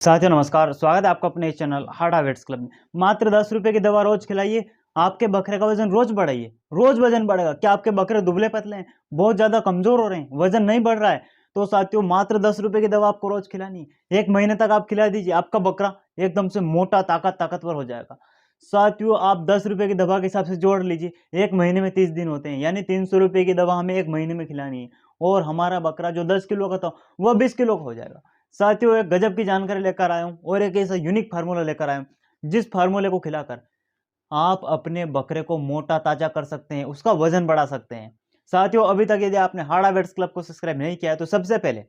साथियों नमस्कार, स्वागत है आपका अपने चैनल हार्ड हैबिट्स क्लब में। मात्र 10 रुपए की दवा रोज खिलाइए, आपके बकरे का वजन रोज बढ़ाइए, रोज वजन बढ़ेगा। क्या आपके बकरे दुबले पतले हैं, बहुत ज्यादा कमजोर हो रहे हैं, वजन नहीं बढ़ रहा है? तो साथियों मात्र 10 रुपए की दवा आपको रोज खिलानी है। 1 महीने तक आप खिला दीजिए, आपका बकरा एकदम से मोटा ताकतवर हो जाएगा। साथियों आप 10 रुपए की दवा के हिसाब से जोड़ लीजिए, 1 महीने में 30 दिन होते हैं, यानी 300 रुपए की दवा हमें 1 महीने में खिलानी है और हमारा बकरा जो 10 किलो का था वह 20 किलो का हो जाएगा। साथियों एक गजब की जानकारी लेकर आया हूं और एक ऐसा यूनिक फार्मूला लेकर आया हूं जिस फार्मूले को खिलाकर आप अपने बकरे को मोटा ताजा कर सकते हैं, उसका वजन बढ़ा सकते हैं। साथियों अभी तक यदि आपने हार्ड हैबिट्स क्लब को सब्सक्राइब नहीं किया है तो सबसे पहले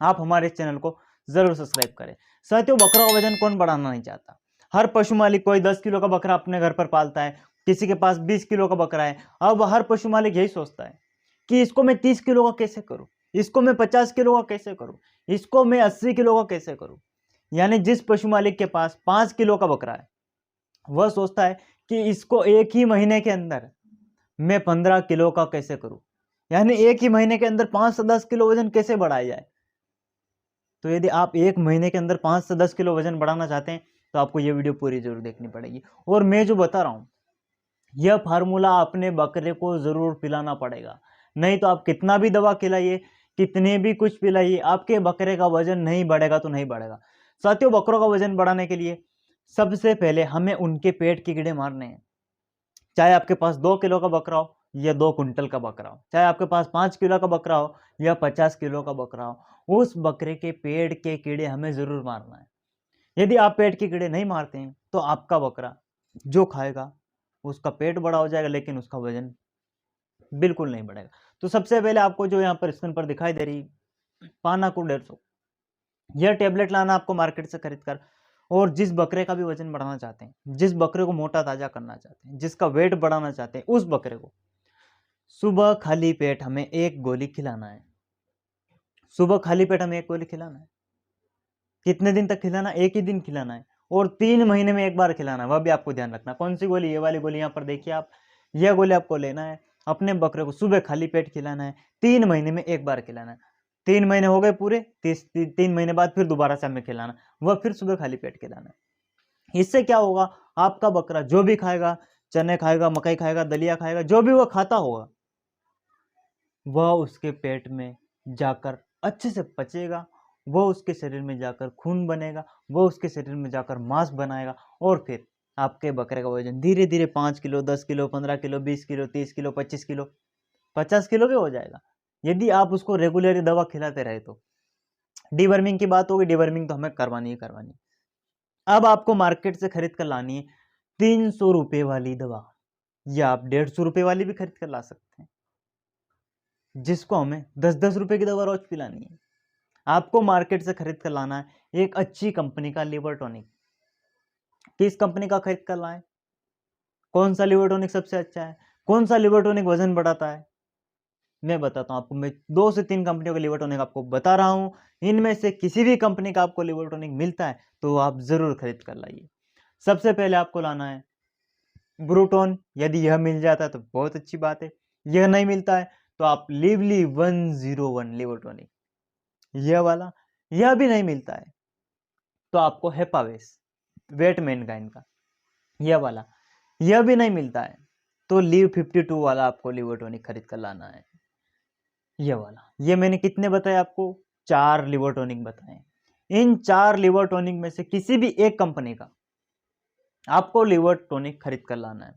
आप हमारे इस चैनल को जरूर सब्सक्राइब करें। साथियों बकरा का वजन कौन बढ़ाना नहीं चाहता? हर पशु मालिक कोई 10 किलो का बकरा अपने घर पर पालता है, किसी के पास 20 किलो का बकरा है। अब हर पशु मालिक यही सोचता है कि इसको मैं 30 किलो का कैसे करूं, इसको मैं 50 किलो का कैसे करूं, इसको मैं 80 किलो का कैसे करूं। यानी जिस पशु मालिक के पास 5 किलो का बकरा है वह सोचता है कि इसको एक ही महीने के अंदर मैं 15 किलो का कैसे करूं। यानी एक ही महीने के अंदर 5 से 10 किलो वजन कैसे बढ़ाया जाए। तो यदि आप 1 महीने के अंदर 5 से 10 किलो वजन बढ़ाना चाहते हैं तो आपको ये वीडियो पूरी जरूर देखनी पड़ेगी। और मैं जो बता रहा हूं यह फार्मूला अपने बकरे को जरूर पिलाना पड़ेगा, नहीं तो आप कितना भी दवा खिलाइए, कितने भी कुछ पिलाइए, आपके बकरे का वजन नहीं बढ़ेगा तो नहीं बढ़ेगा। साथियों बकरों का वजन बढ़ाने के लिए सबसे पहले हमें उनके पेट के कीड़े मारने हैं। चाहे आपके पास 2 किलो का बकरा हो या 2 कुंटल का बकरा हो, चाहे आपके पास 5 किलो का बकरा हो या 50 किलो का बकरा हो, उस बकरे के पेट के कीड़े हमें जरूर मारना है। यदि आप पेट के कीड़े नहीं मारते हैं तो आपका बकरा जो खाएगा उसका पेट बड़ा हो जाएगा लेकिन उसका वजन बिल्कुल नहीं बढ़ेगा। तो सबसे पहले आपको जो यहाँ पर स्क्रीन पर दिखाई दे रही पानाकू 150, यह टेबलेट लाना आपको मार्केट से खरीद कर। और जिस बकरे का भी वजन बढ़ाना चाहते हैं, जिस बकरे को मोटा ताजा करना चाहते हैं, जिसका वेट बढ़ाना चाहते हैं, उस बकरे को सुबह खाली पेट हमें एक गोली खिलाना है। सुबह खाली पेट हमें एक गोली खिलाना है। कितने दिन तक खिलाना? एक ही दिन खिलाना है और 3 महीने में एक बार खिलाना है। वह भी आपको ध्यान रखना। कौन सी गोली? ये वाली गोली यहाँ पर देखिए आप, यह गोली आपको लेना है, अपने बकरे को सुबह खाली पेट खिलाना है, 3 महीने में एक बार खिलाना है। 3 महीने हो गए पूरे, 3 महीने बाद फिर दोबारा से हमें खिलाना, वह फिर सुबह खाली पेट खिलाना है। इससे क्या होगा, आपका बकरा जो भी खाएगा, चने खाएगा, मकई खाएगा, दलिया खाएगा, जो भी वह खाता होगा वह उसके पेट में जाकर अच्छे से पचेगा, वह उसके शरीर में जाकर खून बनेगा, वह उसके शरीर में जाकर मांस बनाएगा और फिर आपके बकरे का वजन धीरे धीरे 5 kilo, 10 kilo, 15 kilo, 20 kilo, 30 kilo, 25 kilo, 50 kilo भी हो जाएगा यदि आप उसको रेगुलरली दवा खिलाते रहे तो। डिवर्मिंग की बात होगी, डिवर्मिंग तो हमें करवानी ही करवानी। अब आपको मार्केट से खरीद कर लानी है 300 रुपए वाली दवा, या आप 150 रुपए वाली भी खरीद कर ला सकते हैं, जिसको हमें 10-10 रुपए की दवा रोज पिलानी है। आपको मार्केट से खरीद कर लाना है एक अच्छी कंपनी का लिवर टॉनिक। किस कंपनी का खरीद कर लाएं? कौन सा लिवर टॉनिक सबसे अच्छा है? कौन सा लिवर टॉनिक वजन बढ़ाता है? मैं बताता हूं आपको। मैं 2 से 3 कंपनियों का लिवर टॉनिक आपको बता रहा हूं, इनमें से किसी भी कंपनी का आपको लिवर टॉनिक मिलता है तो आप जरूर खरीद कर लाइए। सबसे पहले आपको लाना है ब्रूटोन। यदि यह मिल जाता है तो बहुत अच्छी बात है, यह नहीं मिलता है तो आप लिवली 101 लिवर टॉनिक, यह वाला। यह भी नहीं मिलता है तो आपको हेपावेस, वेट मैनकाइंड का, यह वाला। यह भी नहीं मिलता है तो लीव 52 वाला आपको लिवर टॉनिक खरीद कर लाना है, यह वाला। ये मैंने कितने बताए आपको? 4 लिवर टॉनिक बताए। इन 4 लिवर टॉनिक में से किसी भी एक कंपनी का आपको लिवर टॉनिक खरीद कर लाना है।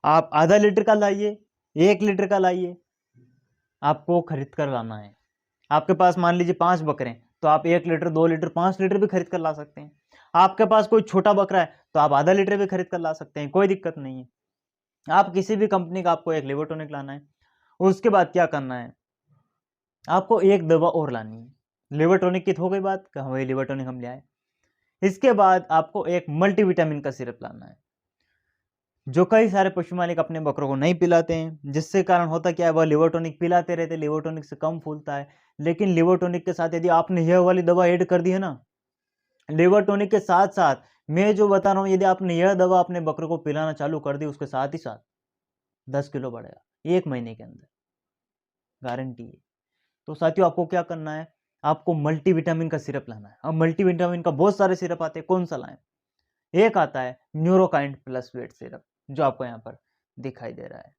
आप आधा लीटर का लाइए, 1 लीटर का लाइए, आपको खरीद कर लाना है। आपके पास मान लीजिए 5 बकरे हैं तो आप 1 लीटर, 2 लीटर, 5 लीटर भी खरीद कर ला सकते हैं। आपके पास कोई छोटा बकरा है तो आप आधा लीटर भी खरीद कर ला सकते हैं, कोई दिक्कत नहीं है। आप किसी भी कंपनी का आपको एक लिवर टॉनिक लाना है। उसके बाद क्या करना है, आपको एक दवा और लानी है। लिवर टॉनिक की तो हो गई बात, वही लिवर टॉनिक हम ले आए। इसके बाद आपको एक मल्टीविटामिन का सिरप लाना है, जो कई सारे पशु मालिक अपने बकरों को नहीं पिलाते हैं, जिससे कारण होता क्या है, वह लिवर टॉनिक पिलाते रहते, लिवर टॉनिक से कम फूलता है। लेकिन लिवर टॉनिक के साथ यदि आपने यह वाली दवा ऐड कर दी है ना, लिवर टॉनिक के साथ साथ मैं जो बता रहा हूं, यदि आपने यह दवा अपने बकरे को पिलाना चालू कर दी, उसके साथ ही साथ 10 किलो बढ़ेगा 1 महीने के अंदर, गारंटी है। तो साथियों आपको क्या करना है, आपको मल्टीविटामिन का सिरप लाना है। अब मल्टीविटामिन का बहुत सारे सिरप आते हैं, कौन सा लाएं? एक आता है न्यूरोकाइंड प्लस वेट सिरप, जो आपको यहाँ पर दिखाई दे रहा है।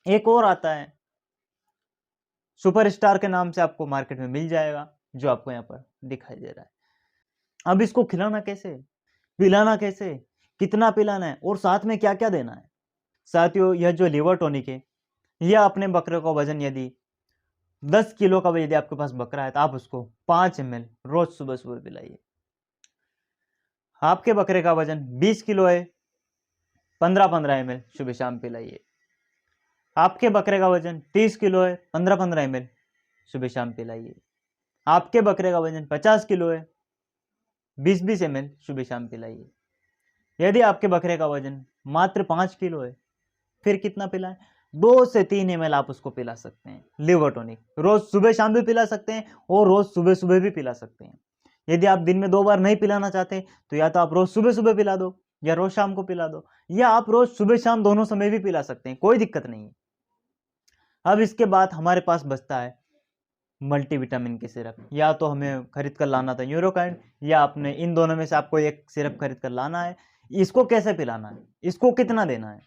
एक और आता है सुपरस्टार के नाम से, आपको मार्केट में मिल जाएगा, जो आपको यहाँ पर दिखाई दे रहा है। अब इसको खिलाना कैसे, पिलाना कैसे, कितना पिलाना है और साथ में क्या क्या देना है? साथियों, यह जो लिवर टॉनिक है, यह अपने बकरे का वजन यदि 10 किलो का यदि आपके पास बकरा है तो आप उसको 5 ml रोज सुबह सुबह पिलाइए। आपके बकरे का वजन 20 किलो है, 15-15 ml सुबह शाम पिलाइए। आपके बकरे का वजन 30 किलो है, 15-15 ml सुबह शाम पिलाइए। आपके बकरे का वजन 50 किलो है, 20-20 ml सुबह शाम पिलाइए। यदि आपके बकरे का वजन मात्र 5 किलो है, फिर कितना पिलाएं? 2 से 3 ml आप उसको पिला सकते हैं लिवर टॉनिक। रोज सुबह शाम भी पिला सकते हैं और रोज सुबह सुबह भी पिला सकते हैं। यदि आप दिन में 2 बार नहीं पिलाना चाहते तो या तो आप रोज सुबह सुबह पिला दो या रोज शाम को पिला दो, या आप रोज सुबह शाम दोनों समय भी पिला सकते हैं, कोई दिक्कत नहीं है। अब इसके बाद हमारे पास बचता है मल्टीविटामिन की सिरप। या तो हमें खरीद कर लाना था न्यूरोकाइंड, या आपने इन दोनों में से आपको एक सिरप खरीद कर लाना है। इसको कैसे पिलाना है, इसको कितना देना है?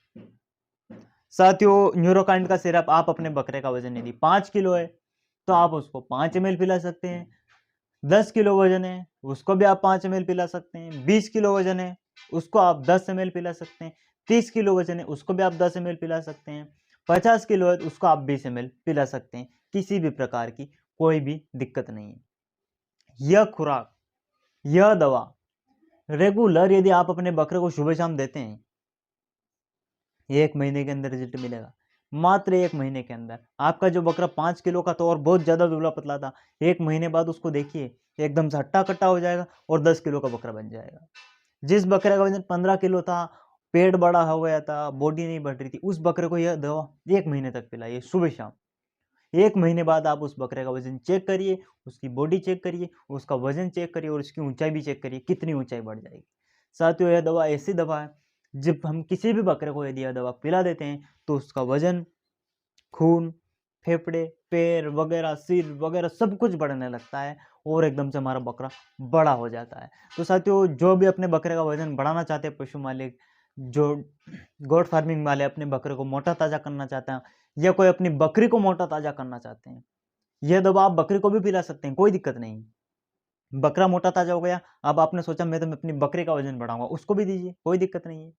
साथियों, न्यूरोकाइंड का सिरप आप अपने बकरे का वजन यदि 5 किलो है तो आप उसको 5 ml पिला सकते हैं। 10 किलो वजन है उसको भी आप 5 ml पिला सकते हैं। 20 किलो वजन है उसको आप 10 ml पिला सकते हैं। 30 किलो वजन है उसको भी आप 10 ml पिला सकते हैं। 50 किलो है तो उसको आप 20 ml पिला सकते हैं। किसी भी प्रकार की कोई भी दिक्कत नहीं है। यह खुराक, यह दवा रेगुलर यदि आप अपने बकरे को सुबह शाम देते हैं, 1 महीने के अंदर रिजल्ट मिलेगा। मात्र 1 महीने के अंदर आपका जो बकरा 5 किलो का था और बहुत ज्यादा दुबला पतला था, 1 महीने बाद उसको देखिए एकदम से हट्टा कट्टा हो जाएगा और 10 किलो का बकरा बन जाएगा। जिस बकरे का वजन 15 किलो था, पेट बड़ा हो गया था, बॉडी नहीं बढ़ रही थी, उस बकरे को यह दवा 1 महीने तक पिलाइए सुबह शाम। 1 महीने बाद आप उस बकरे का वजन चेक करिए, उसकी बॉडी चेक करिए, उसका वजन चेक करिए और उसकी ऊंचाई भी चेक करिए, कितनी ऊंचाई बढ़ जाएगी। साथियों, यह दवा ऐसी दवा है, जब हम किसी भी बकरे को यदि यह दवा पिला देते हैं तो उसका वजन, खून, फेफड़े, पैर वगैरह, सिर वगैरह सब कुछ बढ़ने लगता है और एकदम से हमारा बकरा बड़ा हो जाता है। तो साथियों, जो भी अपने बकरे का वजन बढ़ाना चाहते हैं, पशु मालिक, जो गोट फार्मिंग वाले अपने बकरे को मोटा ताजा करना चाहते हैं, या कोई अपनी बकरी को मोटा ताजा करना चाहते हैं, यह दवा आप बकरी को भी पिला सकते हैं, कोई दिक्कत नहीं। बकरा मोटा ताजा हो गया, अब आपने सोचा मैं तो अपनी बकरी का वजन बढ़ाऊंगा, उसको भी दीजिए, कोई दिक्कत नहीं है।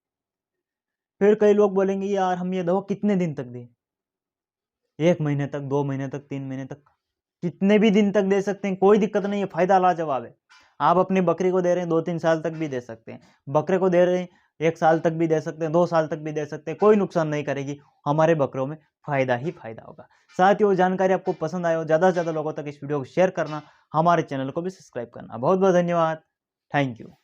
फिर कई लोग बोलेंगे यार हम ये दवा कितने दिन तक दें? 1 महीने तक, 2 महीने तक, 3 महीने तक, कितने भी दिन तक दे सकते हैं, कोई दिक्कत नहीं है, फायदा लाजवाब है। आप अपनी बकरी को दे रहे हैं 2-3 साल तक भी दे सकते हैं, बकरे को दे रहे हैं 1 साल तक भी दे सकते हैं, 2 साल तक भी दे सकते हैं, कोई नुकसान नहीं करेगी, हमारे बकरों में फायदा ही फायदा होगा। साथियों, जानकारी आपको पसंद आए हो, ज़्यादा से ज़्यादा लोगों तक इस वीडियो को शेयर करना, हमारे चैनल को भी सब्सक्राइब करना। बहुत बहुत धन्यवाद। Thank you.